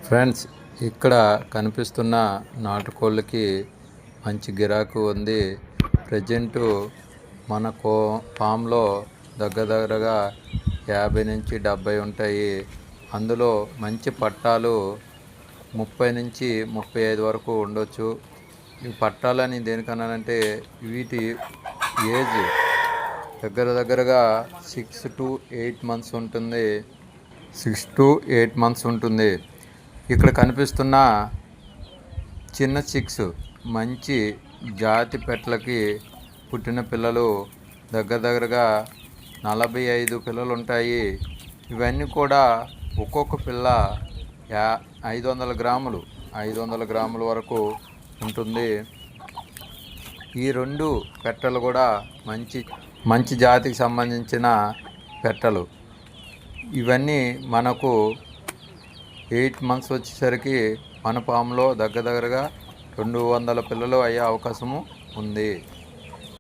Friends, ఇక్కడ కనిపిస్తున్న నాటుకోళ్ళకి మంచి గిరాకు ఉంది. ప్రజెంటు మన ఫామ్లో దగ్గరగా 50 నుంచి 70 ఉంటాయి. అందులో మంచి పట్టాలు 30 నుంచి 35 వరకు ఉండొచ్చు. ఈ పట్టాలని దేనికన్నానంటే వీటి ఏజ్ దగ్గరగా 6 to 8 months ఉంటుంది. 6 to 8 months ఉంటుంది. ఇక్కడ కనిపిస్తున్న చిన్న చిక్స్ మంచి జాతి పెట్టలకి పుట్టిన పిల్లలు దగ్గరగా 45 పిల్లలు ఉంటాయి. ఇవన్నీ కూడా ఒక్కొక్క పిల్ల 500 గ్రాములు 500 గ్రాముల వరకు ఉంటుంది. ఈ రెండు పెట్టలు కూడా మంచి జాతికి సంబంధించిన పెట్టలు. ఇవన్నీ మనకు 8 months వచ్చేసరికి మన ఫామ్లో దగ్గరగా 200 పిల్లలు అయ్యే అవకాశము ఉంది.